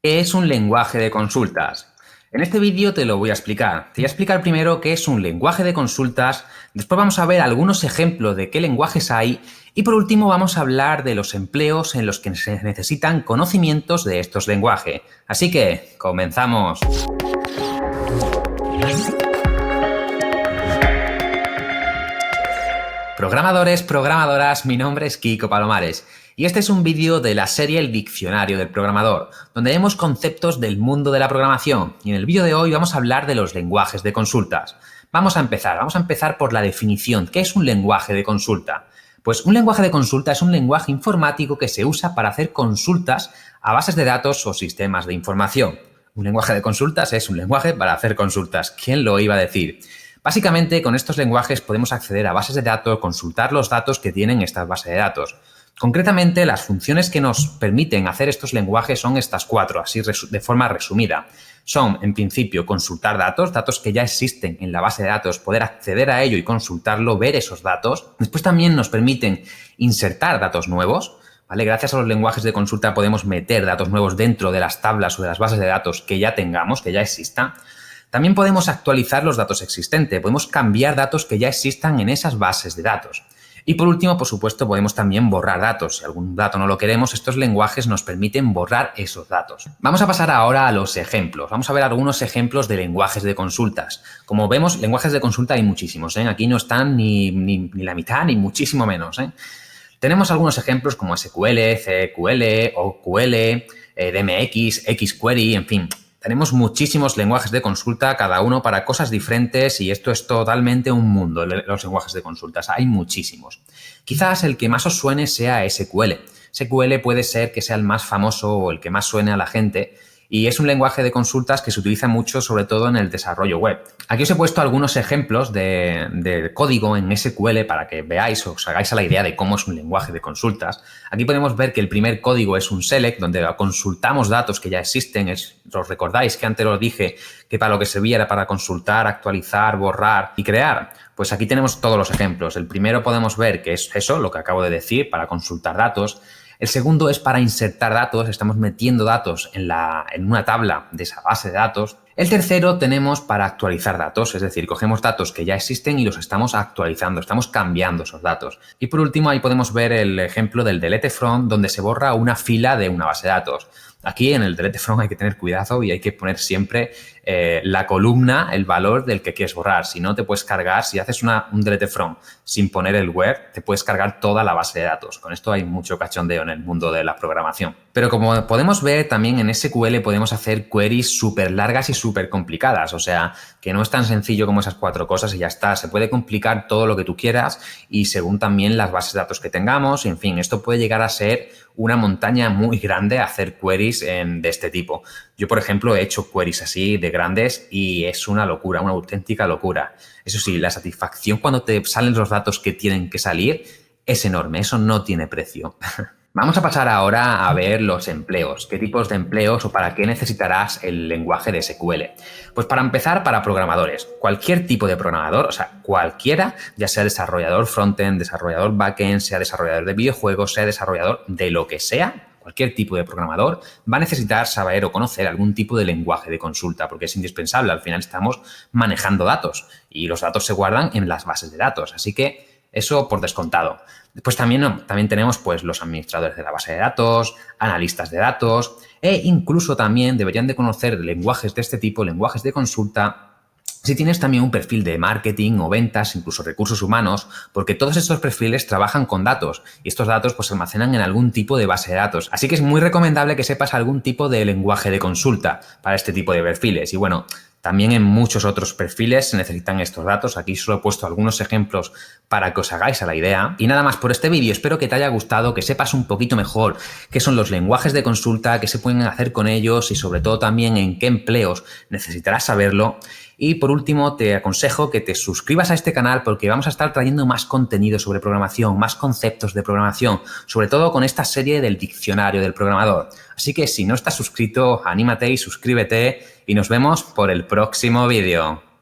¿Qué es un lenguaje de consultas? En este vídeo te lo voy a explicar. Te voy a explicar primero qué es un lenguaje de consultas, después vamos a ver algunos ejemplos de qué lenguajes hay y por último vamos a hablar de los empleos en los que se necesitan conocimientos de estos lenguajes. Así que, comenzamos. Programadores, programadoras, mi nombre es Kiko Palomares y este es un vídeo de la serie El Diccionario del Programador, donde vemos conceptos del mundo de la programación y en el vídeo de hoy vamos a hablar de los lenguajes de consultas. Vamos a empezar por la definición. ¿Qué es un lenguaje de consulta? Pues un lenguaje de consulta es un lenguaje informático que se usa para hacer consultas a bases de datos o sistemas de información. Un lenguaje de consultas es un lenguaje para hacer consultas. ¿Quién lo iba a decir? Básicamente, con estos lenguajes podemos acceder a bases de datos, consultar los datos que tienen estas bases de datos. Concretamente, las funciones que nos permiten hacer estos lenguajes son estas cuatro, así de forma resumida. Son, en principio, consultar datos que ya existen en la base de datos, poder acceder a ello y consultarlo, ver esos datos. Después también nos permiten insertar datos nuevos. ¿Vale? Gracias a los lenguajes de consulta podemos meter datos nuevos dentro de las tablas o de las bases de datos que ya tengamos, que ya existan. También podemos actualizar los datos existentes, podemos cambiar datos que ya existan en esas bases de datos. Y por último, por supuesto, podemos también borrar datos. Si algún dato no lo queremos, estos lenguajes nos permiten borrar esos datos. Vamos a pasar ahora a los ejemplos. Vamos a ver algunos ejemplos de lenguajes de consultas. Como vemos, lenguajes de consulta hay muchísimos, ¿eh? Aquí no están ni la mitad, ni muchísimo menos, ¿eh? Tenemos algunos ejemplos como SQL, CQL, OQL, DMX, XQuery, en fin. Tenemos muchísimos lenguajes de consulta, cada uno para cosas diferentes y esto es totalmente un mundo, los lenguajes de consultas. Hay muchísimos. Quizás el que más os suene sea SQL. SQL puede ser que sea el más famoso o el que más suene a la gente y es un lenguaje de consultas que se utiliza mucho, sobre todo en el desarrollo web. Aquí os he puesto algunos ejemplos de código en SQL para que veáis o os hagáis a la idea de cómo es un lenguaje de consultas. Aquí podemos ver que el primer código es un select, donde consultamos datos que ya existen. ¿Os recordáis que antes os dije que para lo que servía era para consultar, actualizar, borrar y crear? Pues aquí tenemos todos los ejemplos. El primero podemos ver que es eso, lo que acabo de decir, para consultar datos. El segundo es para insertar datos, estamos metiendo datos en una tabla de esa base de datos. El tercero tenemos para actualizar datos, es decir, cogemos datos que ya existen y los estamos actualizando, estamos cambiando esos datos. Y por último, ahí podemos ver el ejemplo del delete from, donde se borra una fila de una base de datos. Aquí en el delete from hay que tener cuidado y hay que poner siempre la columna, el valor del que quieres borrar. Si no, te puedes cargar, si haces un delete from sin poner el where, te puedes cargar toda la base de datos. Con esto hay mucho cachondeo en el mundo de la programación. Pero como podemos ver, también en SQL podemos hacer queries súper largas y súper complicadas. O sea, que no es tan sencillo como esas cuatro cosas y ya está. Se puede complicar todo lo que tú quieras y según también las bases de datos que tengamos. En fin, esto puede llegar a ser una montaña muy grande hacer queries de este tipo. Yo, por ejemplo, he hecho queries así de grandes y es una locura, una auténtica locura. Eso sí, la satisfacción cuando te salen los datos que tienen que salir es enorme, eso no tiene precio. Vamos a pasar ahora a ver los empleos. ¿Qué tipos de empleos o para qué necesitarás el lenguaje de SQL? Pues para empezar, para programadores. Cualquier tipo de programador, o sea, cualquiera, ya sea desarrollador frontend, desarrollador backend, sea desarrollador de videojuegos, sea desarrollador de lo que sea, cualquier tipo de programador va a necesitar saber o conocer algún tipo de lenguaje de consulta porque es indispensable. Al final estamos manejando datos y los datos se guardan en las bases de datos. Así que eso por descontado. Después también tenemos pues, los administradores de la base de datos, analistas de datos e incluso también deberían de conocer lenguajes de este tipo, lenguajes de consulta, si tienes también un perfil de marketing o ventas, incluso recursos humanos, porque todos estos perfiles trabajan con datos y estos datos pues, se almacenan en algún tipo de base de datos. Así que es muy recomendable que sepas algún tipo de lenguaje de consulta para este tipo de perfiles. Y bueno, también en muchos otros perfiles se necesitan estos datos. Aquí solo he puesto algunos ejemplos para que os hagáis a la idea. Y nada más por este vídeo. Espero que te haya gustado, que sepas un poquito mejor qué son los lenguajes de consulta, qué se pueden hacer con ellos y sobre todo también en qué empleos necesitarás saberlo. Y por último, te aconsejo que te suscribas a este canal porque vamos a estar trayendo más contenido sobre programación, más conceptos de programación, sobre todo con esta serie del Diccionario del Programador. Así que si no estás suscrito, anímate y suscríbete y nos vemos por el próximo vídeo.